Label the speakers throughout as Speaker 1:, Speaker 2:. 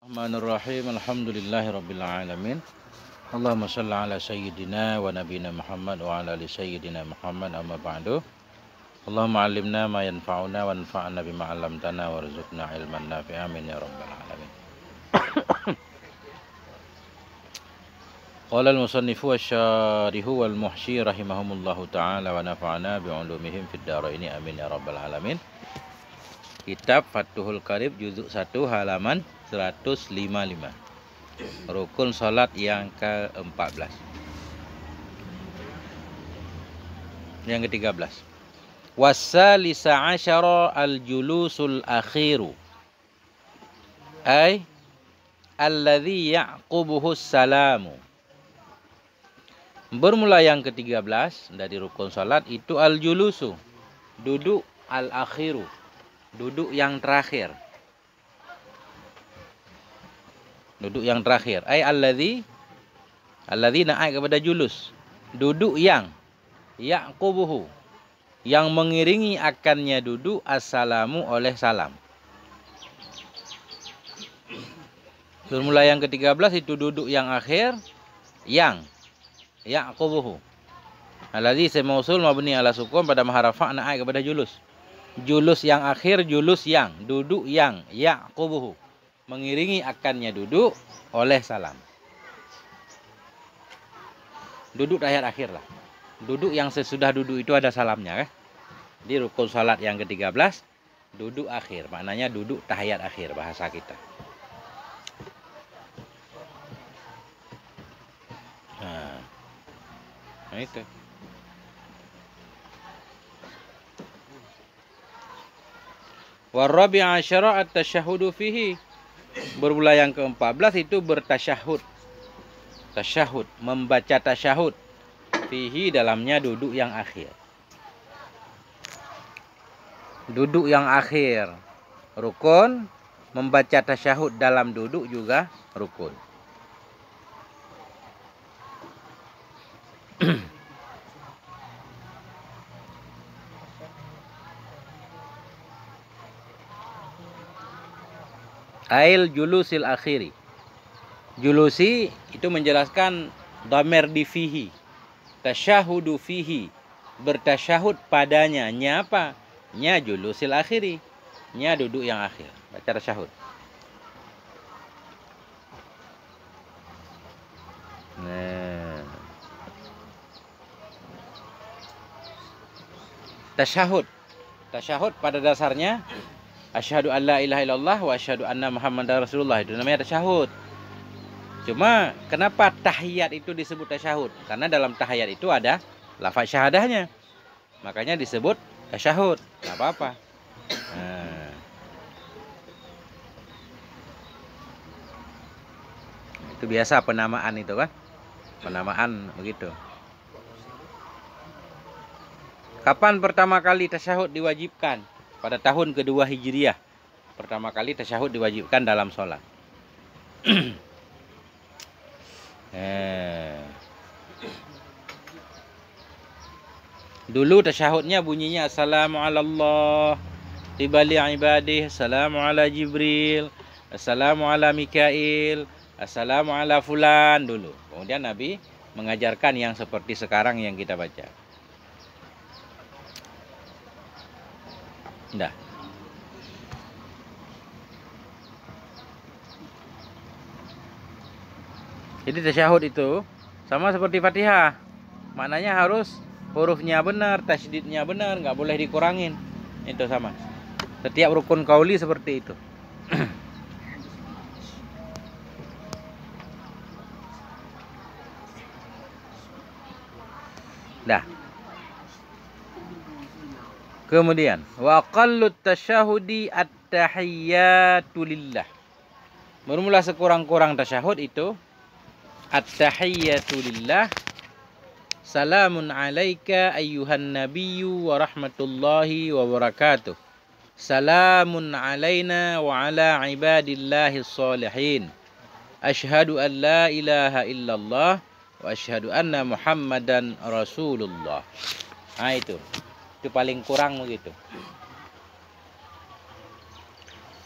Speaker 1: Bismillahirrahmanirrahim. Alhamdulillahirabbil alamin. Allahumma shalli ala sayyidina wa nabiyina Muhammad wa ala ali sayyidina Muhammad, amma ba'du. Allahumma 'allimna ma yanfa'una wanfa'na bima 'allamtana warzuqna ilman nafi'an, amin ya rabbal alamin. Qala al-musannifu wasyarihu wal muhsyi rahimahumullahu ta'ala wa nafa'ana bi'ulumihim fid dharaini, amin ya rabbal alamin. Kitab Fathul Qarib juzuk 1 halaman 155. Rukun salat yang ke-14. Yang ke-13. Wassalisa asyara al-julusul akhiru. Ay alladhi ya'qubuhu salamu. Bermula yang ke-13 dari rukun salat itu al-julusu, duduk, al-akhiru, duduk yang terakhir. Duduk yang terakhir. Ay alladzi naik kepada julus. Duduk yang ya'qubuhu, yang mengiringi akannya duduk assalamu oleh salam. Bermula yang ke-13 itu duduk yang akhir, yang ya'qubuhu. Alladzi semausul mabni ala sukun pada maharafa naik kepada julus. Julus yang akhir, julus yang, duduk yang ya'qubuhu, mengiringi akannya duduk oleh salam. Duduk tahiyat akhir lah. Duduk yang sesudah duduk itu ada salamnya kan? Di rukun salat yang ke-13 duduk akhir, maknanya duduk tahiyat akhir bahasa kita. Nah itu. Warabi' asyara at-tasyahhudu fihi. Bermula yang ke-14 itu bertasyahud. Tasyahud, membaca tasyahud. Fihi dalamnya duduk yang akhir. Duduk yang akhir rukun, membaca tasyahud dalam duduk juga rukun. Ail julusil akhiri. Julusi itu menjelaskan dhamir di fihi. Tasyahudu fihi, bertasyahud padanya. Nya apa? Nya julusil akhiri. Nya duduk yang akhir. Baca tasyahud. Nah. Tasyahud. Tasyahud pada dasarnya asyhadu an la ilaha illallah wa asyhadu anna muhammadar rasulullah, itu namanya tasyahud. Cuma kenapa tahiyat itu disebut tasyahud? Karena dalam tahiyat itu ada lafaz syahadahnya. Makanya disebut tasyahud. Enggak apa-apa. Nah. Itu biasa penamaan itu kan? Penamaan begitu. Kapan pertama kali tasyahud diwajibkan? Pada tahun kedua Hijriyah. Pertama kali tasyahud diwajibkan dalam sholat. Dulu tasyahudnya bunyinya assalamu ala Allah tibali ibadih, assalamu ala Jibril, assalamu ala Mikail, assalamu ala fulan dulu. Kemudian Nabi mengajarkan yang seperti sekarang yang kita baca. Dah. Jadi tasyahud itu sama seperti Fatihah. Maknanya harus hurufnya benar, tasydidnya benar, nggak boleh dikurangin. Itu sama. Setiap rukun qauli seperti itu. Dah. Kemudian wa qallut tasyahudi at-tahiyyatu lillah. Bermula sekurang-kurang tasyahud itu at-tahiyyatu lillah. Salamun alaika ayyuhan nabiyyu wa rahmatullahi wa barakatuh. Salamun alaina wa ala ibadillahis sholihin. Asyhadu an la ilaha illallah wa asyhadu anna muhammadan rasulullah. Nah itu paling kurang begitu.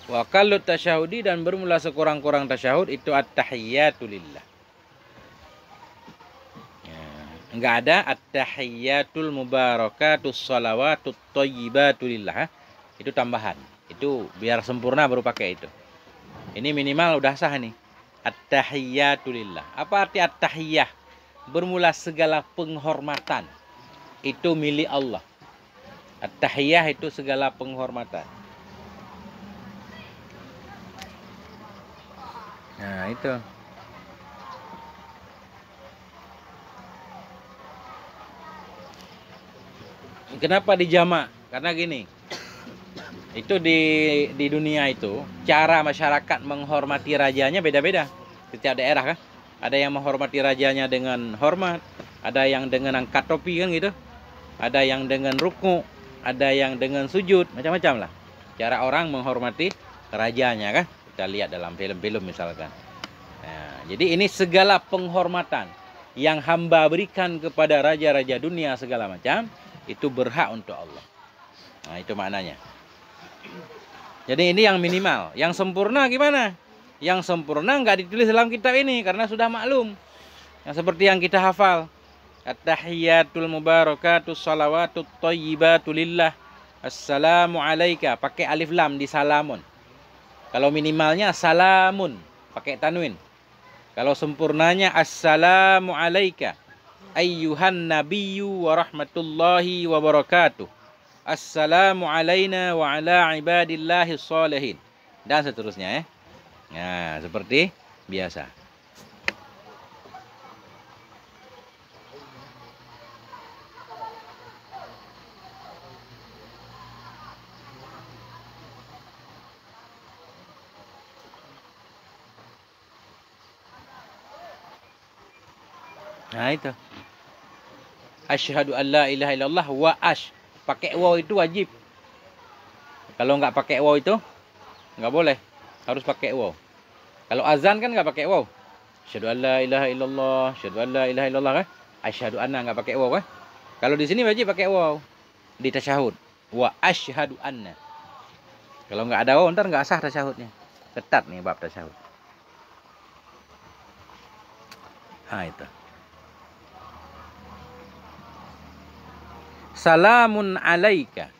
Speaker 1: Wa qallut tasyahudi, dan bermula sekurang-kurang tasyahud itu at-tahiyyatu lillah. Ya, enggak ada at-tahiyyatul mubarakatus shalawatut thayyibatu lillah. Itu tambahan. Itu biar sempurna baru pakai itu. Ini minimal udah sah nih. At-tahiyyatu lillah. Apa arti at-tahiyyah? Bermula segala penghormatan itu milik Allah. At-tahiyyah itu segala penghormatan. Nah, itu. Kenapa dijamak? Karena gini. Itu di dunia itu cara masyarakat menghormati rajanya beda-beda. Setiap daerah kan. Ada yang menghormati rajanya dengan hormat, ada yang dengan angkat topi kan gitu. Ada yang dengan ruku, ada yang dengan sujud, macam-macam lah. Cara orang menghormati rajanya kan. Kita lihat dalam film-film misalkan. Nah, jadi ini segala penghormatan yang hamba berikan kepada raja-raja dunia segala macam, itu berhak untuk Allah. Nah, itu maknanya. Jadi ini yang minimal. Yang sempurna gimana? Yang sempurna nggak ditulis dalam kitab ini karena sudah maklum. Yang seperti yang kita hafal. At-tahiyyatul mubarakatus shalawatut thayyibatu lillah. Assalamu alayka, pakai alif lam di salamun. Kalau minimalnya salamun, pakai tanwin. Kalau sempurnanya assalamu alayka ayyuhan nabiyyu wa rahmatullahi wa barakatuh. Assalamu alayna wa ala ibadillahi sholihin. Dan seterusnya ya. Nah, seperti biasa. Nah, itu. Asyhadu an la ilaha illallah wa pakai waw itu wajib. Kalau nggak pakai waw itu nggak boleh. Harus pakai waw. Kalau azan kan nggak pakai waw. Asyhadu an la ilaha illallah, asyhadu an la ilaha illallah kan. Asyhadu anna nggak pakai waw kan. Kalau di sini wajib pakai waw. Di tasyahud. Wa asyhadu anna. Kalau nggak ada waw ntar nggak sah tasyahudnya. Ketat nih bab tasyahud. Nah, itu. Salamun alaika.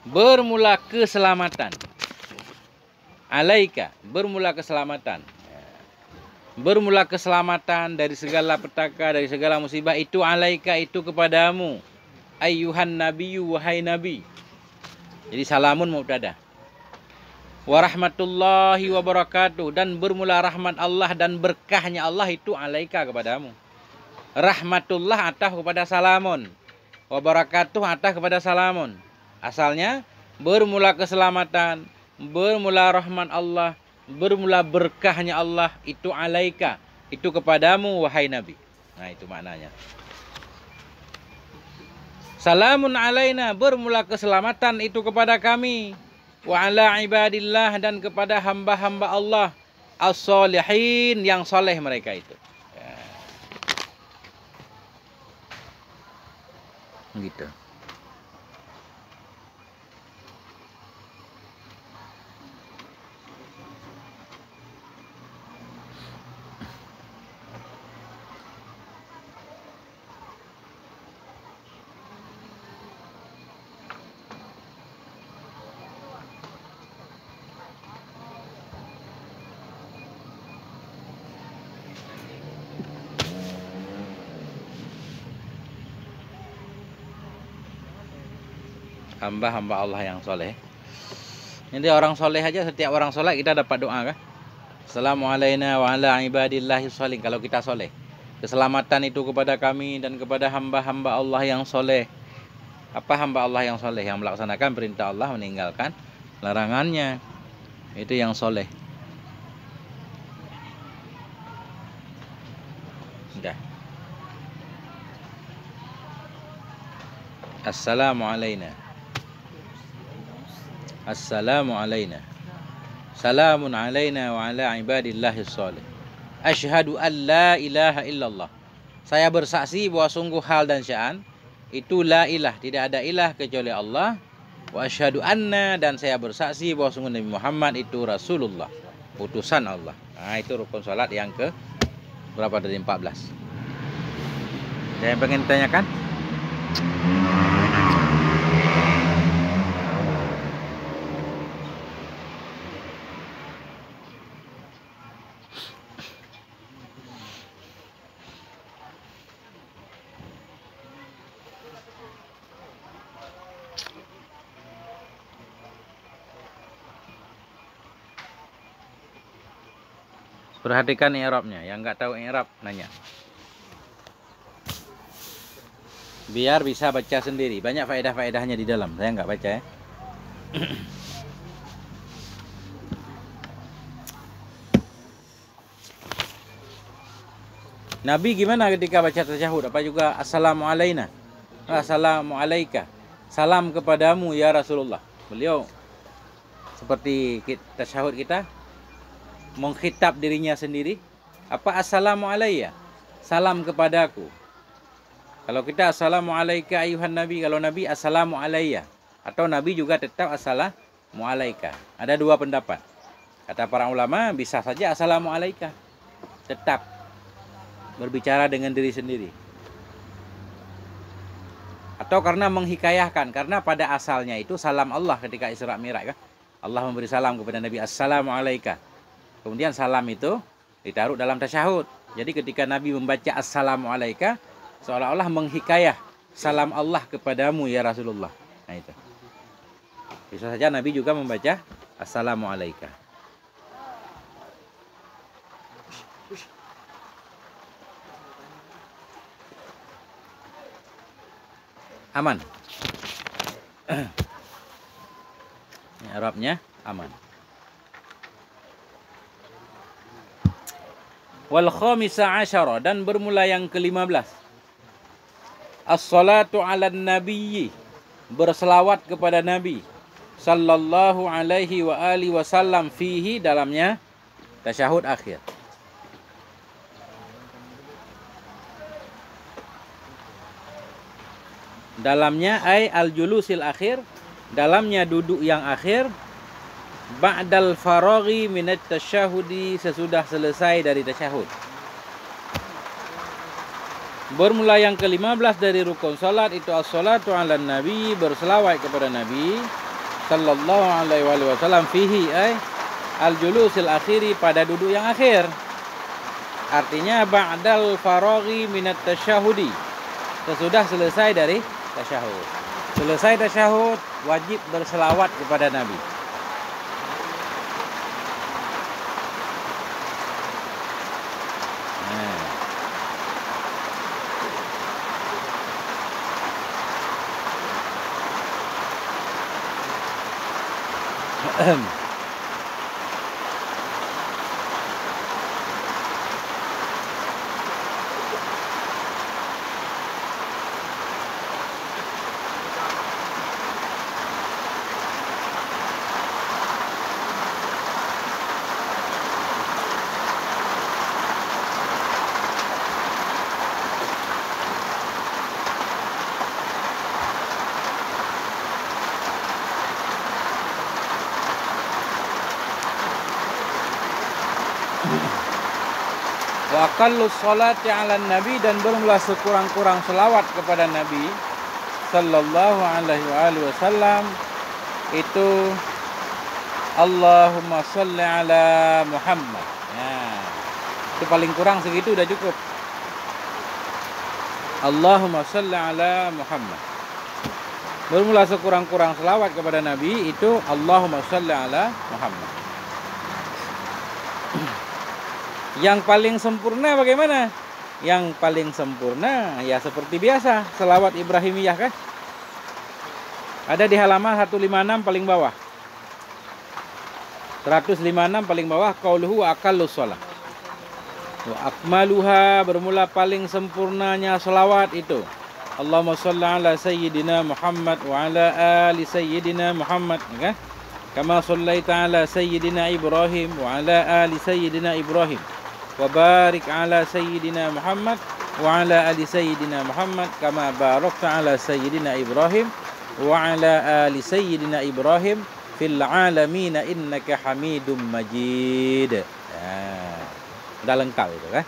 Speaker 1: Bermula keselamatan. Alaika, bermula keselamatan. Bermula keselamatan dari segala petaka, dari segala musibah itu alaika, itu kepadamu. Ayyuhan nabiyyu, wahai nabi. Jadi salamun mubtada. Wa rahmatullahi wa barakatuh, dan bermula rahmat Allah dan berkahnya Allah itu alaika, kepadamu. Rahmatullah atah kepada salamun. Wa barakatuh atah kepada salamun. Asalnya bermula keselamatan, bermula rahmat Allah, bermula berkahnya Allah itu alaika, itu kepadamu wahai nabi. Nah, itu maknanya. Salamun alaina, bermula keselamatan itu kepada kami, wa ala ibadillah, dan kepada hamba-hamba Allah as-solihin, yang soleh mereka itu. Gitu. Hamba-hamba Allah yang soleh. Nanti orang soleh aja, setiap orang soleh kita dapat doa kan. Assalamualaikum wa ala ibadillahi sholihin. Kalau kita soleh, keselamatan itu kepada kami dan kepada hamba-hamba Allah yang soleh. Apa hamba Allah yang soleh? Yang melaksanakan perintah Allah, meninggalkan larangannya. Itu yang soleh. Sudah. Assalamualaikum. Assalamu alayna. Salamun alayna wa ala ibadillahi sholih. Asyhadu an la ilaha illallah. Saya bersaksi bahwa sungguh hal dan sya'an itu la ilah, tidak ada ilah kecuali Allah. wa asyhadu anna, dan saya bersaksi bahwa sungguh Nabi Muhammad itu Rasulullah, utusan Allah. Nah, itu rukun salat yang ke berapa dari 14. Ada yang pengen ditanyakan? Perhatikan i'rabnya, yang nggak tahu i'rab nanya. Biar bisa baca sendiri. Banyak faedah-faedahnya di dalam. Saya nggak baca ya. Nabi gimana ketika baca tasyahud? Apa juga assalamu alaina? Assalamu alaika. Salam kepadamu ya Rasulullah. Beliau seperti tasyahud kita mengkhitab dirinya sendiri. Apa assalamu alayya? Salam kepadaku. Kalau kita assalamu alayka ayuhan nabi, kalau Nabi assalamu alayya, atau Nabi juga tetap assalamu alayka. Ada dua pendapat. Kata para ulama bisa saja assalamu alayka, tetap berbicara dengan diri sendiri. Atau karena menghikayahkan, karena pada asalnya itu salam Allah ketika Isra Mi'raj kan. Allah memberi salam kepada Nabi, assalamu alayka. Kemudian salam itu ditaruh dalam tasyahud. Jadi ketika Nabi membaca assalamu alayka, seolah-olah menghikayah salam Allah kepadamu ya Rasulullah. Nah itu. Bisa saja Nabi juga membaca assalamu alayka. Aman. Ini Arabnya aman. Wal khamisa asyara, dan bermula yang ke-15. As-salatu 'alan nabiyyi, berselawat kepada Nabi sallallahu alaihi wa alihi wasallam fihi, dalamnya tasyahud akhir. Dalamnya ay al-julusil akhir, dalamnya duduk yang akhir, ba'dal faraghi minat tasyahudi, sesudah selesai dari tasyahud. Bermula yang ke-15 dari rukun salat itu as-salatu 'alan nabi, berselawat kepada Nabi sallallahu alaihi wasallam fihi ay al-julusil akhiri, pada duduk yang akhir. Artinya ba'dal faraghi minat tasyahudi, sesudah selesai dari tasyahud. Selesai tasyahud wajib berselawat kepada Nabi. Wa aqallus sholati 'alan nabi, dan bermula sekurang-kurang selawat kepada Nabi sallallahu alaihi wasallam itu Allahumma sholli ala Muhammad. Nah, itu paling kurang segitu udah cukup. Allahumma sholli ala Muhammad. Bermula sekurang-kurang selawat kepada Nabi itu Allahumma sholli ala Muhammad. Yang paling sempurna bagaimana? Yang paling sempurna ya seperti biasa, selawat Ibrahimiyah kan? Ada di halaman 156 paling bawah. 156 paling bawah, qauluhu wa aqallus shalah. Wa akmaluha, bermula paling sempurnanya selawat itu Allahumma shalli ala sayyidina Muhammad wa ala ali sayyidina Muhammad, kan? Kama shallaita ala sayyidina Ibrahim wa ala ali sayyidina Ibrahim. Wa barik ala sayyidina Muhammad wa ala ali sayyidina Muhammad kama barakta ala sayyidina Ibrahim wa ala ali sayyidina Ibrahim fil alamin innaka Hamidum Majid. Nah, udah lengkap itu kan.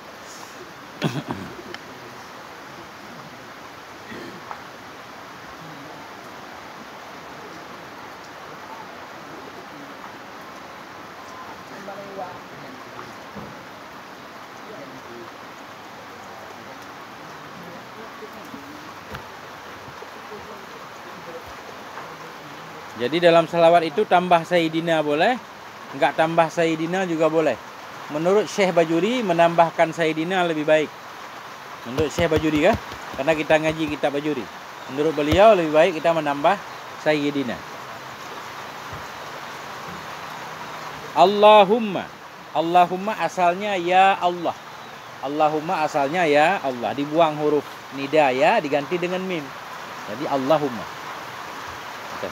Speaker 1: Jadi dalam salawat itu tambah Sayyidina boleh, enggak tambah Sayyidina juga boleh. Menurut Syekh Bajuri menambahkan Sayyidina lebih baik. Menurut Syekh Bajuri kan? Karena kita ngaji kitab Bajuri. Menurut beliau lebih baik kita menambah Sayyidina. Allahumma. Allahumma asalnya ya Allah. Allahumma asalnya ya Allah. Dibuang huruf nida ya, diganti dengan mim. Jadi Allahumma. Oke.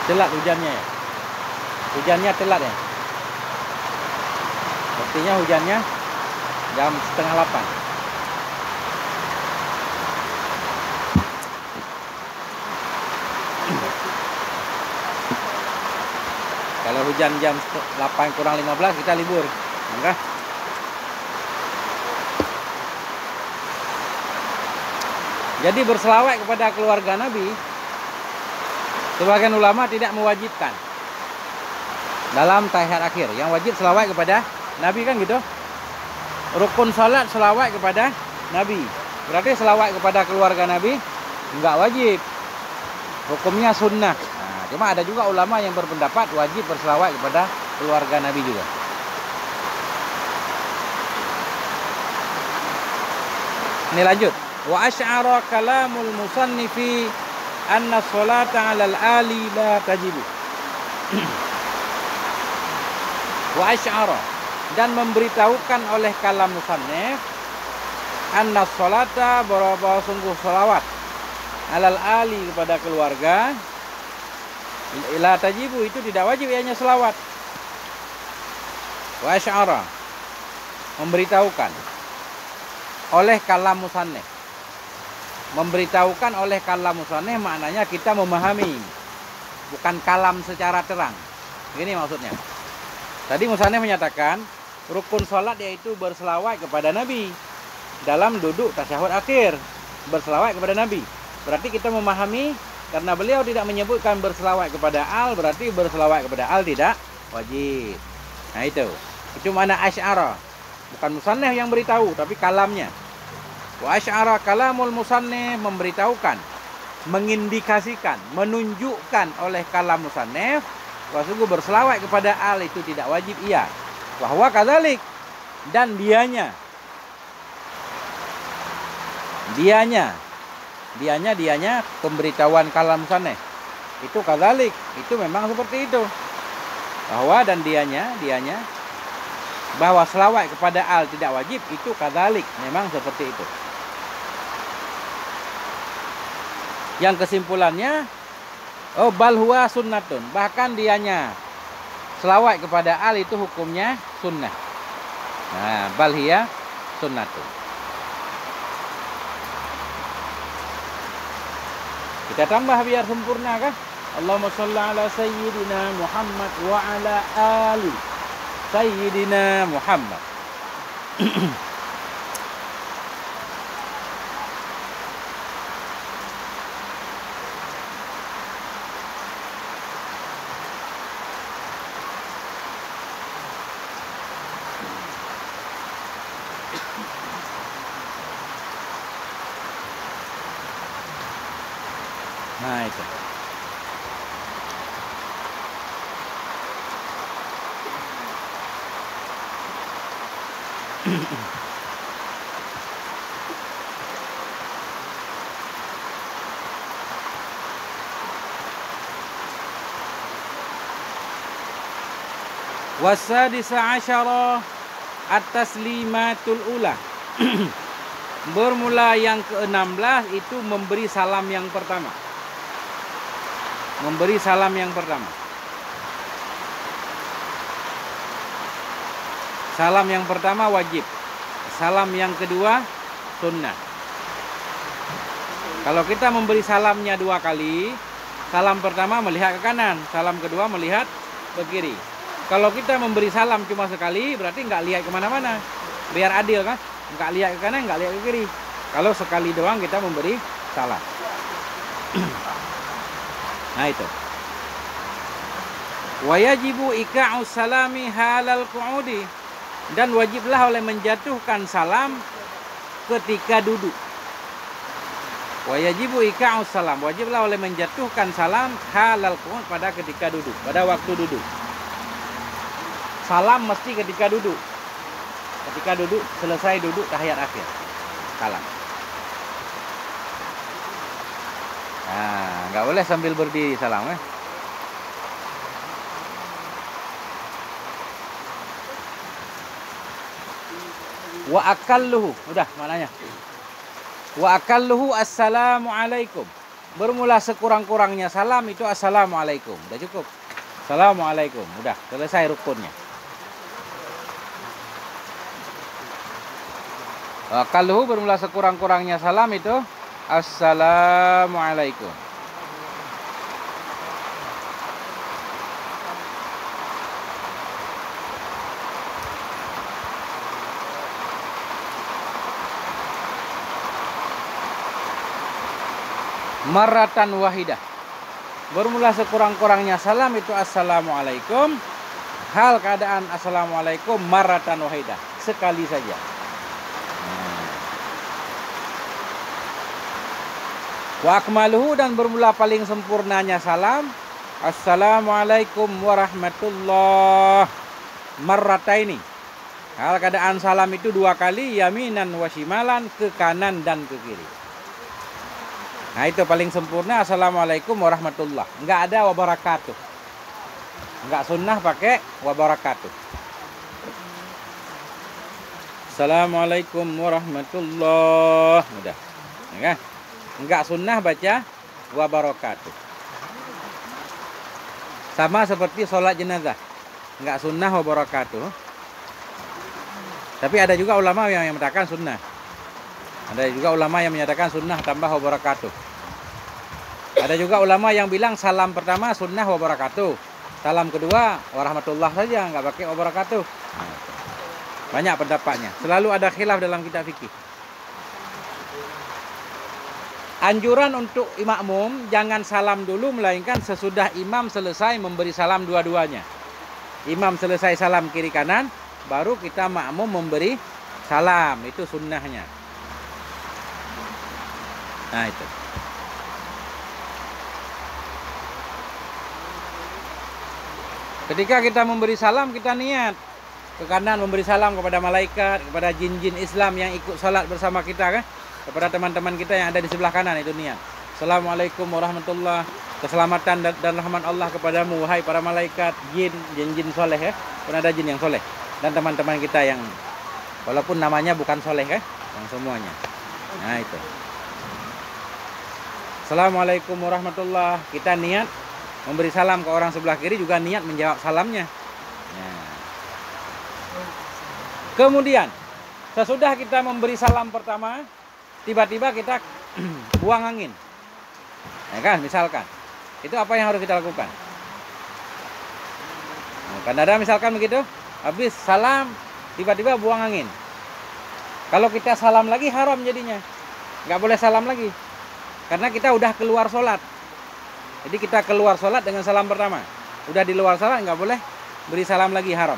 Speaker 1: Telat hujannya ya. Hujannya telat ya. Artinya hujannya jam 7:30. Kalau hujan jam 8:15 kita libur. Enggak? Jadi berselawat kepada keluarga Nabi, sebagian ulama tidak mewajibkan dalam tahiyat akhir. Yang wajib selawat kepada Nabi kan gitu. Rukun salat selawat kepada Nabi. Berarti selawat kepada keluarga Nabi enggak wajib. Hukumnya sunnah. Nah, cuma ada juga ulama yang berpendapat wajib berselawat kepada keluarga Nabi juga. Ini lanjut. Wa asy'ara kalamul musannifi anna sholata 'alal ali la tajibu. Wa asy'ara, dan memberitahukan oleh kalam musannif anna sholata, bahwa sungguh sholawat 'alal ali kepada keluarga la tajibu, itu tidak wajib ianya selawat. Wa asy'ara, memberitahukan oleh kalam musannif. Memberitahukan oleh kalam musannif maknanya kita memahami, bukan kalam secara terang. Ini maksudnya. Tadi musannif menyatakan rukun sholat yaitu berselawat kepada Nabi dalam duduk tasyahud akhir. Berselawat kepada Nabi. Berarti kita memahami, karena beliau tidak menyebutkan berselawat kepada al, berarti berselawat kepada al tidak wajib. Nah itu mana asy'ara. Bukan musannif yang beritahu, tapi kalamnya. Wa asy'ara kalamul musannif, memberitahukan, mengindikasikan, menunjukkan oleh kalam musannif bahwa sungguh berselawat kepada al itu tidak wajib iya. Bahwa kadzalik, dan dianya pemberitahuan kalam musannif itu kadzalik, itu memang seperti itu. Bahwa dan dianya bahwa selawat kepada al tidak wajib, itu kadzalik, memang seperti itu. Yang kesimpulannya, oh bal huwa sunnatun, bahkan dianya selawat kepada al itu hukumnya sunnah. Nah, bal hiya sunnatun. Kita tambah biar sempurna kan? Allahumma shalli ala sayyidina Muhammad wa ala ali sayyidina Muhammad. Nah itu. Wasadisa asyara at-taslimatul ula. Bermula yang ke-16 itu memberi salam yang pertama. Memberi salam yang pertama. Salam yang pertama wajib. Salam yang kedua sunnah. Kalau kita memberi salamnya 2 kali, salam pertama melihat ke kanan, salam kedua melihat ke kiri. Kalau kita memberi salam cuma sekali, berarti nggak lihat kemana-mana. Biar adil kan? Nggak lihat ke kanan, nggak lihat ke kiri. Kalau sekali doang kita memberi salam. Nah itu. Wa yajibu ika'us salami halal qu'udi. Dan wajiblah oleh menjatuhkan salam ketika duduk. Wa yajibu ika'us salam. Wajiblah oleh menjatuhkan salam halal qu'ud pada ketika duduk, pada waktu duduk. Salam mesti ketika duduk. Ketika duduk, selesai duduk tahiyat akhir. Salam. Nah, nggak boleh sambil berdiri salam . Wa akalluhu, udah maknanya. Wa akalluhu assalamualaikum. Bermula sekurang-kurangnya salam itu assalamualaikum. Udah cukup. Assalamualaikum, udah selesai rukunnya. Wa akalluhu bermula sekurang-kurangnya salam itu assalamualaikum. Marratan wahidah. Bermula sekurang-kurangnya salam itu assalamualaikum. Hal keadaan assalamualaikum marratan wahidah, sekali saja. Wa akmaluhu, dan bermula paling sempurnanya salam assalamualaikum warahmatullah marrataini. Hal keadaan salam itu 2 kali, yaminan wa shimalan, ke kanan dan ke kiri. Nah itu paling sempurna assalamualaikum warahmatullah. Enggak ada wabarakatuh. Enggak sunnah pakai wabarakatuh. Assalamualaikum warahmatullah. Udah. Ya kan? Enggak sunnah baca wabarakatuh. Sama seperti sholat jenazah. Enggak sunnah wabarakatuh. Tapi ada juga ulama yang mengatakan sunnah. Ada juga ulama yang menyatakan sunnah tambah wabarakatuh. Ada juga ulama yang bilang salam pertama sunnah wabarakatuh. Salam kedua warahmatullah saja, nggak pakai wabarakatuh. Banyak pendapatnya. Selalu ada khilaf dalam kitab fikih. Anjuran untuk makmum jangan salam dulu, melainkan sesudah imam selesai memberi salam dua-duanya. Imam selesai salam kiri kanan, baru kita makmum memberi salam. Itu sunnahnya. Nah itu. Ketika kita memberi salam, kita niat ke kanan memberi salam kepada malaikat, kepada jin-jin Islam yang ikut salat bersama kita kan, kepada teman-teman kita yang ada di sebelah kanan, itu niat. Assalamualaikum warahmatullahi, keselamatan dan rahmat Allah kepadamu wahai para malaikat, jin-jin soleh ya. Pun ada jin yang soleh dan teman-teman kita yang walaupun namanya bukan soleh kan, yang semuanya. Nah itu. Assalamualaikum warahmatullah. Kita niat memberi salam ke orang sebelah kiri, juga niat menjawab salamnya. Nah. Kemudian sesudah kita memberi salam pertama, tiba-tiba kita buang angin. Ya kan, misalkan. Itu apa yang harus kita lakukan? Nah, kan ada misalkan begitu, habis salam tiba-tiba buang angin. Kalau kita salam lagi haram jadinya. Nggak boleh salam lagi. Karena kita udah keluar sholat. Jadi kita keluar sholat dengan salam pertama. Udah di luar sholat nggak boleh beri salam lagi, haram.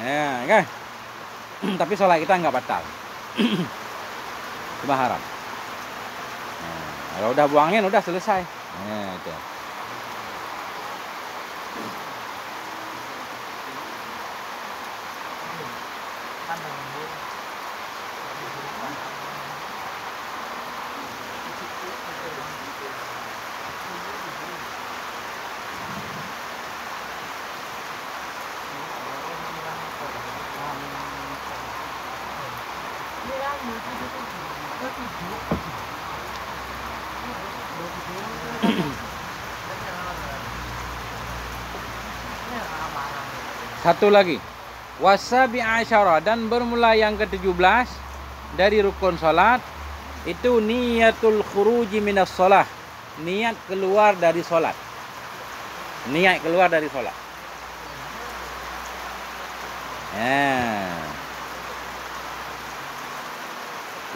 Speaker 1: Ya kan? Tapi sholat kita nggak batal. Cuma haram. Nah, kalau udah buangin udah selesai. Nah, itu. Satu lagi. Wasabi asyara, dan bermula yang ke-17 dari rukun salat itu niyatul khuruji minas shalah. Niat keluar dari salat. Niat keluar dari salat.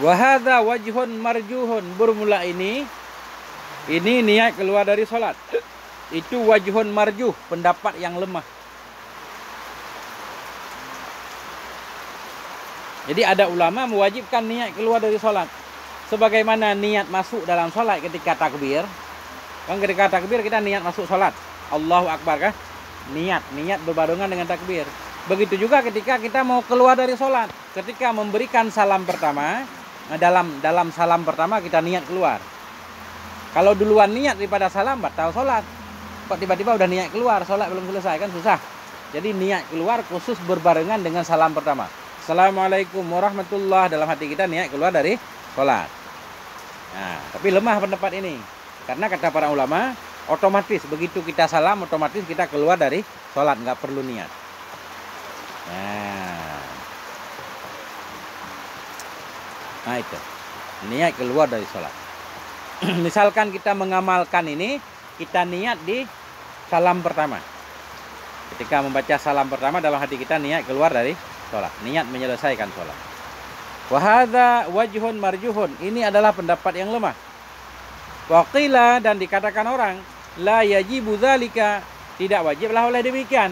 Speaker 1: Wa hadza wajhun marjuhun, bermula ini niat keluar dari salat. Itu wajhun marjuh, pendapat yang lemah. Jadi ada ulama mewajibkan niat keluar dari sholat. Sebagaimana niat masuk dalam sholat ketika takbir. Kan ketika takbir kita niat masuk sholat. Allahu Akbar kan? Niat berbarengan dengan takbir. Begitu juga ketika kita mau keluar dari sholat. Ketika memberikan salam pertama. Dalam salam pertama kita niat keluar. Kalau duluan niat daripada salam, batal sholat. Kok tiba-tiba udah niat keluar, sholat belum selesai kan susah. Jadi niat keluar khusus berbarengan dengan salam pertama. Assalamualaikum warahmatullahi, dalam hati kita niat keluar dari sholat. Nah, tapi lemah pendapat ini. Karena kata para ulama, otomatis begitu kita salam, otomatis kita keluar dari sholat, nggak perlu niat. Nah itu, niat keluar dari sholat. Misalkan kita mengamalkan ini, kita niat di salam pertama. Ketika membaca salam pertama, dalam hati kita niat keluar dari sholat, niat menyelesaikan sholat. Wa hadza wajhun marjuhun, ini adalah pendapat yang lemah. Wa qila, dan dikatakan orang, la yajibu dzalika, tidak wajiblah oleh demikian.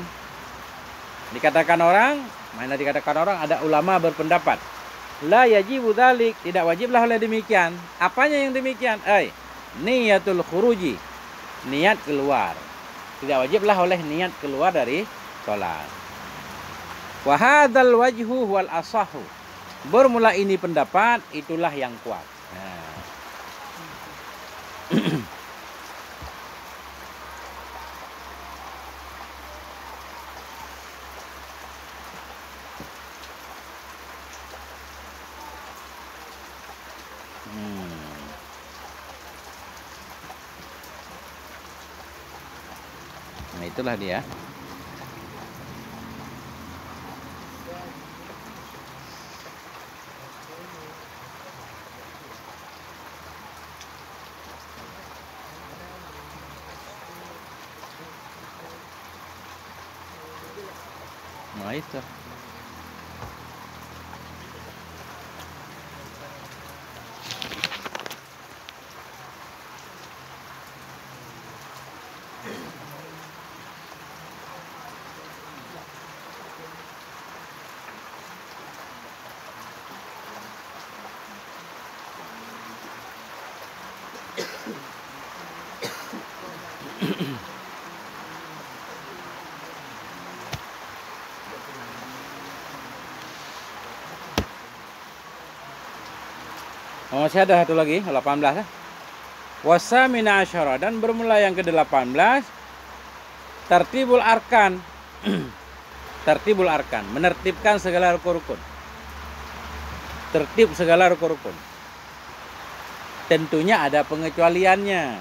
Speaker 1: Dikatakan orang, mana dikatakan orang, ada ulama berpendapat, la yajibu dzalik, tidak wajiblah oleh demikian. Apanya yang demikian? Niyatul khuruji, niat keluar. Tidak wajiblah oleh niat keluar dari sholat. Wa hadzal wajhu wal asahu, bermula ini pendapat, itulah yang kuat. Nah itulah dia. Nah itu. Masih ada satu lagi, 18 ya. Wasamina asyara, dan bermula yang ke-18 tartibul arkan. Tartibul arkan, menertibkan segala rukun-rukun. Tertib segala rukun-rukun. Tentunya ada pengecualiannya.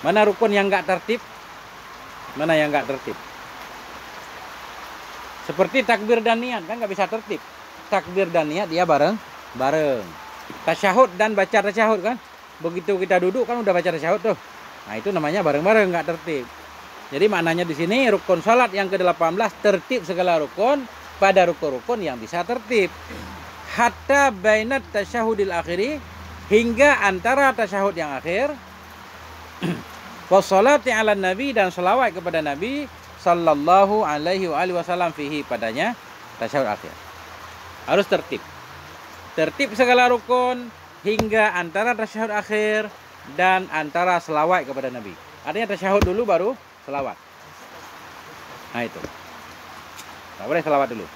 Speaker 1: Mana rukun yang enggak tertib? Mana yang enggak tertib? Seperti takbir dan niat, kan nggak bisa tertib. Takbir dan niat dia bareng. Tasyahud dan baca tasyahud kan. Begitu kita duduk kan udah baca tasyahud tuh. Nah itu namanya bareng-bareng, nggak tertib. Jadi maknanya di sini rukun salat yang ke-18 tertib segala rukun pada rukun-rukun yang bisa tertib. Hatta bainat tasyahudil akhiri, hingga antara tasyahud yang akhir. Wassalati ala nabi, dan selawat kepada Nabi sallallahu alaihi wasallam fihi, padanya tasyahud akhir. Harus tertib. Tertib segala rukun hingga antara tasyahud akhir dan antara selawat kepada Nabi. Artinya tasyahud dulu baru selawat. Nah itu. Nggak boleh selawat dulu.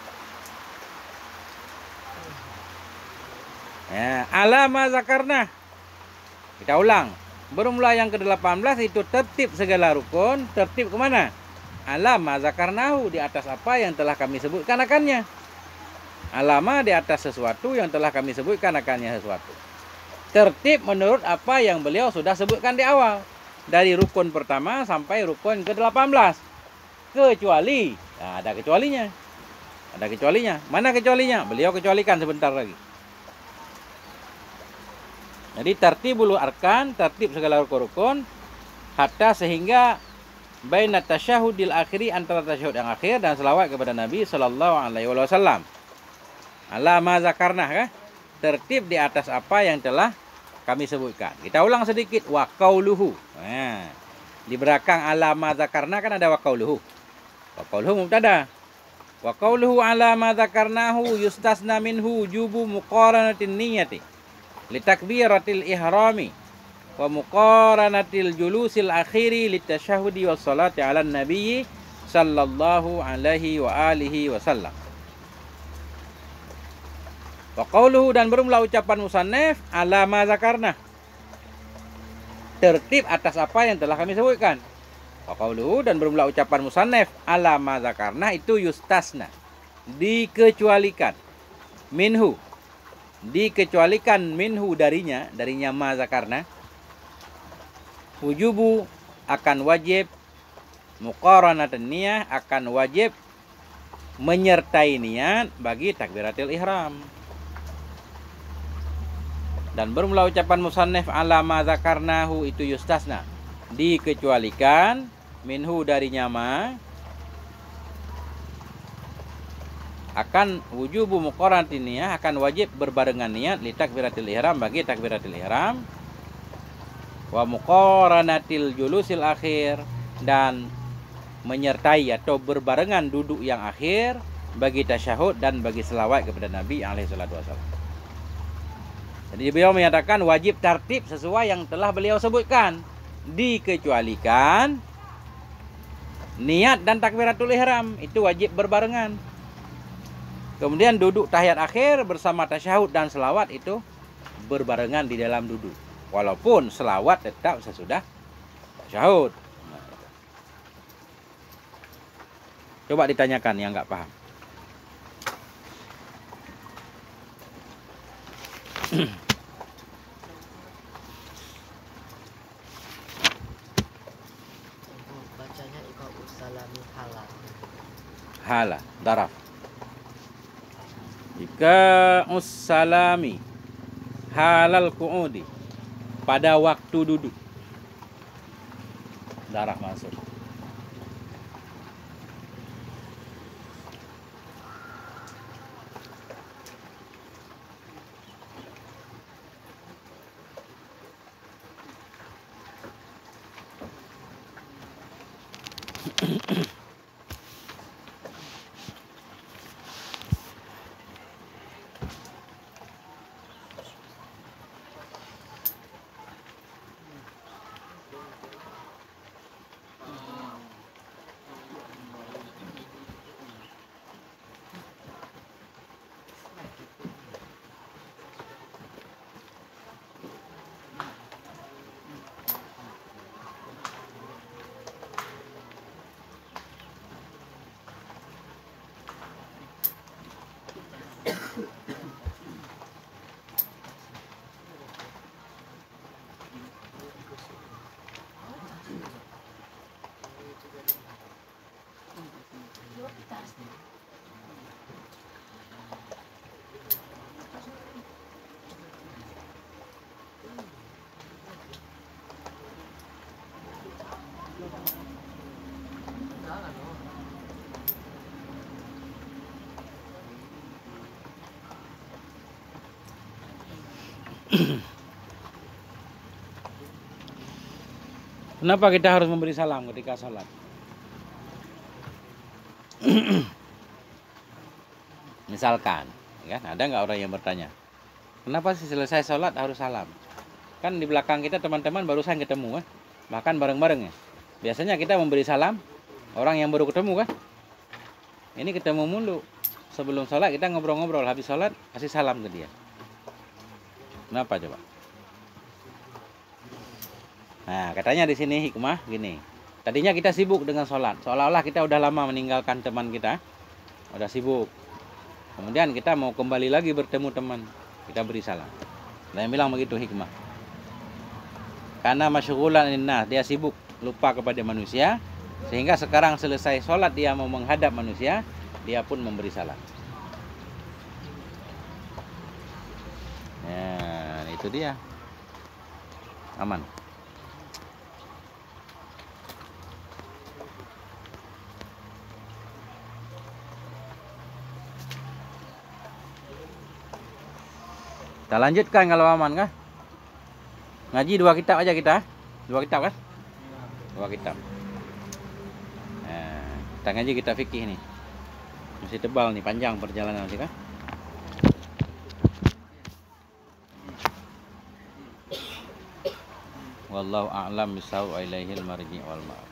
Speaker 1: Ya, alama zakarna. Kita ulang. Bermula yang ke-18 itu tertib segala rukun. Tertib kemana? Alama zakarnahu, di atas apa yang telah kami sebutkan akannya. Alama di atas sesuatu yang telah kami sebutkan akannya sesuatu. Tertib menurut apa yang beliau sudah sebutkan di awal. Dari rukun pertama sampai rukun ke-18. Kecuali, nah, ada kecualinya. Ada kecualinya. Mana kecualinya? Beliau kecualikan sebentar lagi. Jadi tertibul arkan, tertib segala rukun-rukun, hatta sehingga baina tasyahudil akhiri, antara tasyahud yang akhir dan selawat kepada Nabi sallallahu alaihi wasallam. Ala ma zakarna, kan? Tertib di atas apa yang telah kami sebutkan. Kita ulang sedikit, wa qauluhu. Nah, di belakang ala ma zakarna kan ada wa qauluhu. Wa qauluhu mubtada. Wa qauluhu ala ma zakarnahu yustasna minhu wujubu muqaranatin niyyati li takbiratil ihrami wa muqaranatil julusil akhiri litasyahudi was salati ala nabiyyi sallallahu alaihi wa alihi wasallam. Wa qauluhu, dan berumlah ucapan musannif ala ma zakarna, tertib atas apa yang telah kami sebutkan. Wa qauluhu, dan berumlah ucapan musannif ala ma zakarna, itu yustasna, dikecualikan, minhu, dikecualikan, minhu, darinya ma zakarna, wujubu, akan wajib, muqaranatun niyah, akan wajib menyertai niat bagi takbiratul ihram. Dan bermula ucapan musannif ala ma zakarnahu, itu yustasna, dikecualikan, minhu, darinya ma, akan wujubu muqaranatin niyah, akan wajib berbarengan niat li takbiratul ihram, bagi takbiratul ihram, wa muqaranatil julusil akhir, dan menyertai atau berbarengan duduk yang akhir bagi tasyahud dan bagi selawat kepada Nabi alaihi salatu wasallam. Jadi beliau menyatakan wajib tertib sesuai yang telah beliau sebutkan, dikecualikan niat dan takbiratul ihram, itu wajib berbarengan. Kemudian duduk tahiyat akhir bersama tasyahud dan selawat itu berbarengan di dalam duduk, walaupun selawat tetap sesudah tasyahud. Coba ditanyakan yang nggak paham.
Speaker 2: Bacanya Iqa'us salami halal.
Speaker 1: Hala, daraf. Iqa'us salami halal qu'udi, pada waktu duduk, daraf masuk. Kenapa kita harus memberi salam ketika sholat? Misalkan, kan ada nggak orang yang bertanya, kenapa sih selesai sholat harus salam? Kan di belakang kita teman-teman barusan ketemu, kan? Bahkan bareng-bareng ya. Biasanya kita memberi salam orang yang baru ketemu, kan? Ini ketemu mulu. Sebelum sholat kita ngobrol-ngobrol, habis sholat kasih salam ke dia. Kenapa coba? Nah, katanya di sini hikmah gini. Tadinya kita sibuk dengan sholat, seolah-olah kita udah lama meninggalkan teman kita, udah sibuk. Kemudian kita mau kembali lagi bertemu teman, kita beri salam. Dan yang bilang begitu hikmah. Karena masyghulan linnas, dia sibuk, lupa kepada manusia, sehingga sekarang selesai sholat dia mau menghadap manusia, dia pun memberi salam. Ya, itu dia. Aman. Kita lanjutkan kalau aman kah? Ngaji 2 kitab aja kita. 2 kitab kan? 2 kitab. Nah, kita ngaji kita fikih nih. Masih tebal nih, panjang perjalanan nanti kan? Wallahu a'lam bishawab, ilaihil marji' wal ma'ab.